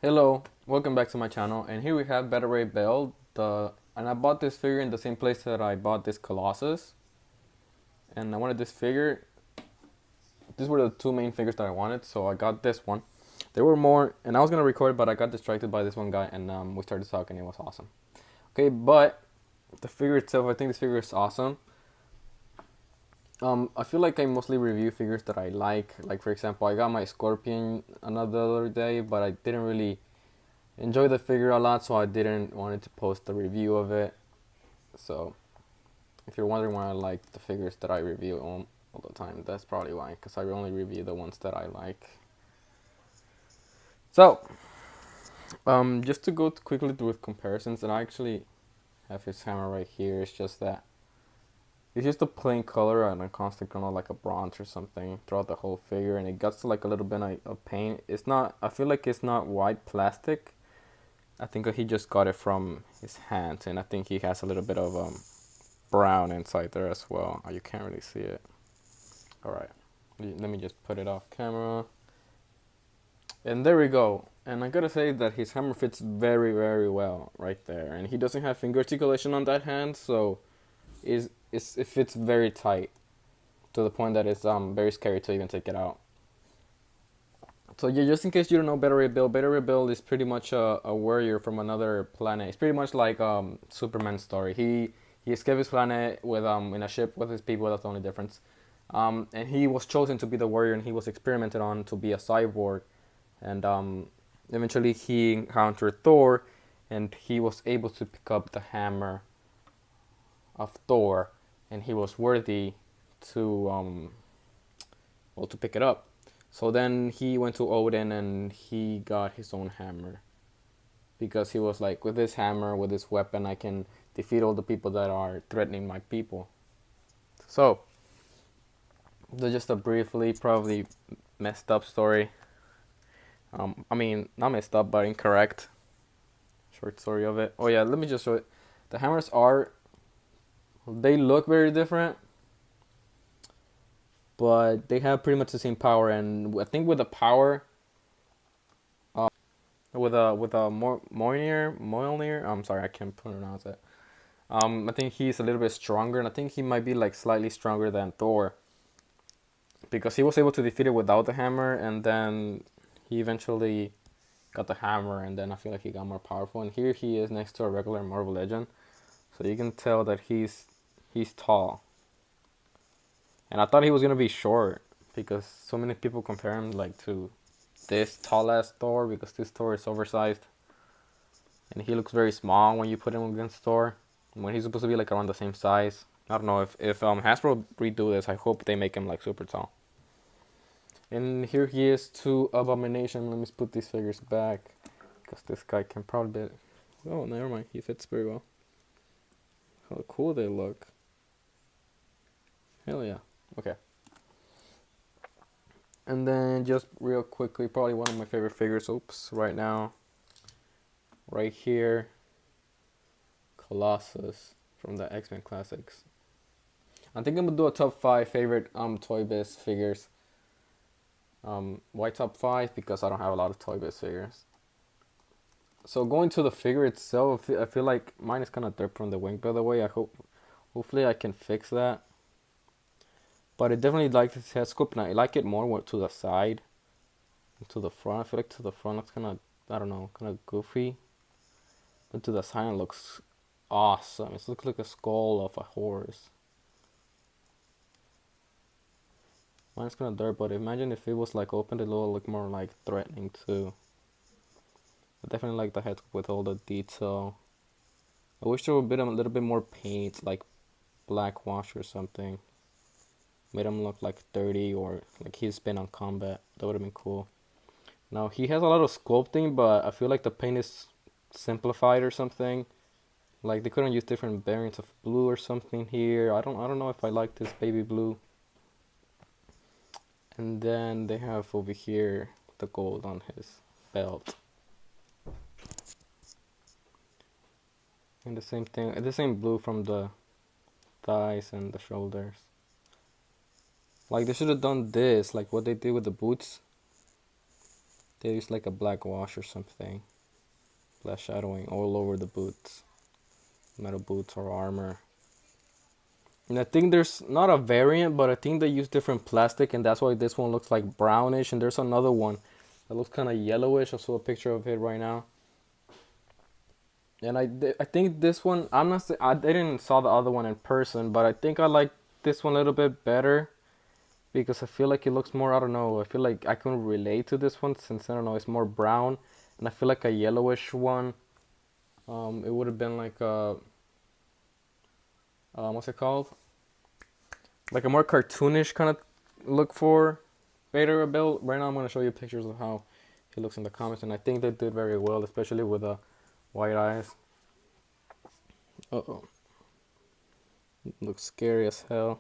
Hello, welcome back to my channel, and here we have Better Ray Bell. And I bought this figure in the same place that I bought this Colossus, and I wanted this figure. These were the two main figures that I wanted, so I got this one. There were more, and I was gonna record, but I got distracted by this one guy, and we started talking. It was awesome. Okay, but the figure itself, I think this figure is awesome. I feel like I mostly review figures that I like. Like for example, I got my Scorpion another other day, but I didn't really enjoy the figure a lot, so I didn't want to post a review of it. So if you're wondering why I like the figures that I review all the time, that's probably why, because I only review the ones that I like. So just to go quickly through with comparisons, and I actually have his hammer right here. It's just that it's just a plain color and a constant color like a bronze or something throughout the whole figure, and it gets like a little bit of paint. It's not, I feel like it's not white plastic. I think he just got it from his hands, and I think he has a little bit of brown inside there as well. Oh, you can't really see it. Alright, let me just put it off camera. And there we go. And I gotta say that his hammer fits very, very well right there. And he doesn't have finger articulation on that hand, so it fits very tight to the point that it's very scary to even take it out. So yeah, just in case you don't know Better Ray Bill is pretty much a warrior from another planet. It's pretty much like Superman's story. He escaped his planet with in a ship with his people. That's the only difference. And he was chosen to be the warrior, and he was experimented on to be a cyborg. And eventually he encountered Thor, and he was able to pick up the hammer of Thor, and he was worthy to to pick it up. So then he went to Odin and he got his own hammer, because he was like, with this hammer, with this weapon, I can defeat all the people that are threatening my people. So that's just a briefly probably messed up story. I mean, not messed up, but incorrect short story of it. Oh yeah, let me just show it. The hammers they look very different, but they have pretty much the same power. And I think with the power, with a Mjolnir, I'm sorry, I can't pronounce it. I think he's a little bit stronger, and I think he might be like slightly stronger than Thor, because he was able to defeat it without the hammer, and then he eventually got the hammer, and then I feel like he got more powerful. And here he is next to a regular Marvel Legend, so you can tell that he's tall. And I thought he was gonna be short, because so many people compare him like to this tall ass Thor, because this Thor is oversized, and he looks very small when you put him against Thor, when he's supposed to be like around the same size. I don't know if Hasbro redo this. I hope they make him like super tall. And here he is to Abomination. Let me put these figures back, because this guy can probably be... Oh, never mind. He fits very well. How cool they look. Hell yeah. Okay. And then just real quickly, probably one of my favorite figures. Oops, right now. Right here. Colossus from the X-Men Classics. I think I'm gonna do a top 5 favorite Toy Biz figures. Why top 5? Because I don't have a lot of Toy Biz figures. So going to the figure itself, I feel like mine is kind of dirt from the wing, by the way. Hopefully I can fix that. But I definitely like this head sculpt, and I like it more to the side than to the front. I feel like to the front it's kind of, I don't know, kind of goofy. But to the side it looks awesome. It looks like a skull of a horse. Mine's kind of dirt, but imagine if it was like open, it would look more like threatening too. I definitely like the head with all the detail. I wish there would be a little bit more paint, like black wash or something. Made him look like dirty, or like he's been on combat. That would have been cool. Now he has a lot of sculpting, but I feel like the paint is simplified or something. Like they couldn't use different variants of blue or something here. I don't know if I like this baby blue. And then they have over here the gold on his belt. And the same thing, the same blue from the thighs and the shoulders. Like they should have done this, like what they did with the boots. They use like a black wash or something. Black shadowing all over the boots. Metal boots or armor. And I think there's not a variant, but I think they use different plastic, and that's why this one looks like brownish. And there's another one that looks kind of yellowish. I saw a picture of it right now. And I think this one, I'm not I didn't saw the other one in person, but I think I like this one a little bit better because I feel like it looks more, I don't know, I feel like I can relate to this one since, I don't know, it's more brown, and I feel like a yellowish one, it would have been like a, what's it called? Like a more cartoonish kind of look for Vader build. Right now I'm going to show you pictures of how he looks in the comments, and I think they did very well, especially with the white eyes. Uh-oh. Looks scary as hell.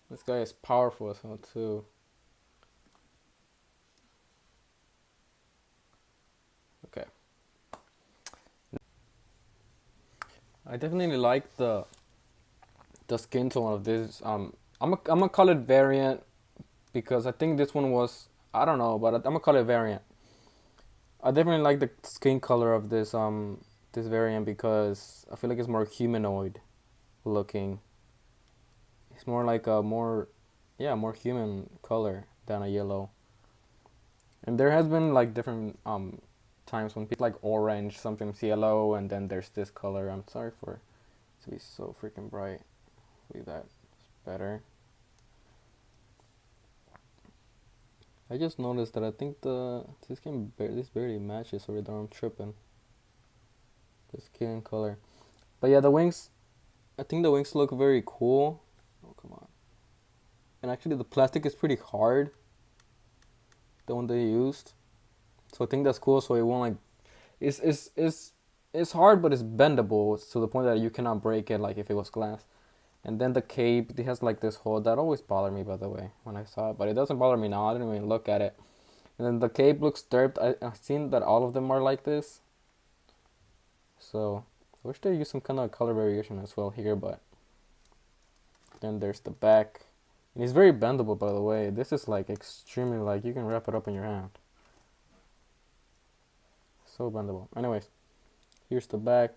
This guy is powerful as hell too. Okay. I definitely like the skin tone of this. I'm gonna call it variant because I think this one was, I don't know, but I'm gonna call it variant. I definitely like the skin color of this this variant because I feel like it's more humanoid looking. It's more like a more human color than a yellow. And there has been like different times when people like orange, sometimes yellow, and then there's this color. I'm sorry for it to be so freaking bright. Hopefully that's better. I just noticed that I think this barely matches, or I'm tripping. The skin color, but yeah, the wings. I think the wings look very cool. Oh come on! And actually, the plastic is pretty hard. The one they used, so I think that's cool. So it won't like, it's hard, but it's bendable to the point that you cannot break it like if it was glass. And then the cape, it has like this hole that always bothered me, by the way, when I saw it, but it doesn't bother me now. I didn't even look at it. And then the cape looks dirt. I've seen that all of them are like this. So I wish they used some kind of color variation as well here, but then there's the back. And it's very bendable, by the way. This is like extremely, like you can wrap it up in your hand. So bendable. Anyways, here's the back.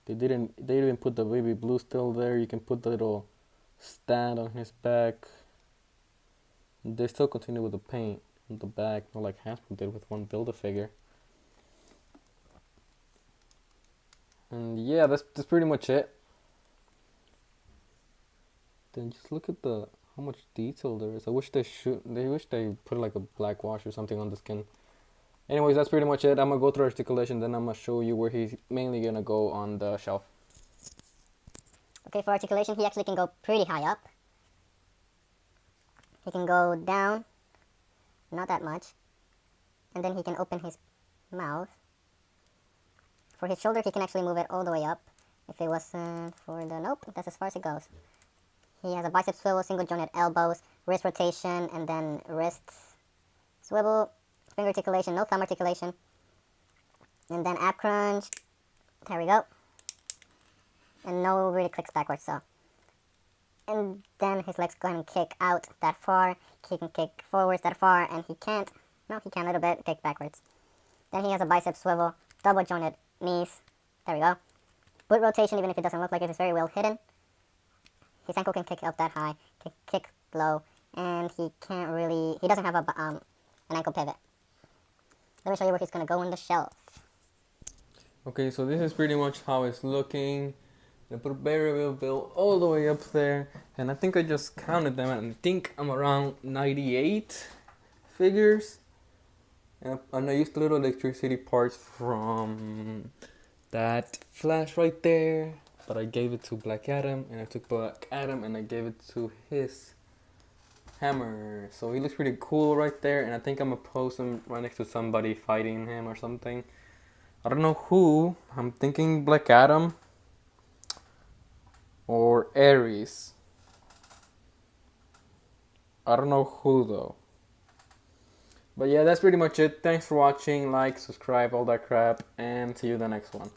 They didn't put the baby blue still there. You can put the little stand on his back. They still continue with the paint on the back, not like Hasbro did with one Build-A-Figure. And yeah, that's pretty much it. Then just look at how much detail there is. I wish they put like a black wash or something on the skin. Anyways, that's pretty much it. I'm gonna go through articulation, then I'm gonna show you where he's mainly gonna go on the shelf. Okay, for articulation, he actually can go pretty high up. He can go down, not that much, and then he can open his mouth. For his shoulder, he can actually move it all the way up. If it wasn't for the, nope, that's as far as it goes. He has a bicep swivel, single jointed elbows, wrist rotation, and then wrist swivel, finger articulation, no thumb articulation, and then ab crunch. There we go. And no really clicks backwards, so. And then his legs go ahead and kick out that far. He can kick forwards that far, and he can't. No, he can a little bit, kick backwards. Then he has a bicep swivel, double jointed knees. There we go. Boot rotation, even if it doesn't look like it, is very well hidden. His ankle can kick up that high, kick low, and he doesn't have an ankle pivot. Let me show you where he's going to go on the shelf. Okay, so this is pretty much how it's looking. I put a variable bill all the way up there, and I think I just counted them, and I think I'm around 98 figures. And I used a little electricity parts from that flash right there, but I gave it to Black Adam, and I took Black Adam and I gave it to his hammer. So he looks pretty cool right there, and I think I'm gonna post him right next to somebody fighting him or something. I don't know who. I'm thinking Black Adam or Ares. I don't know who though. But yeah, that's pretty much it. Thanks for watching. Like, subscribe, all that crap, and see you in the next one.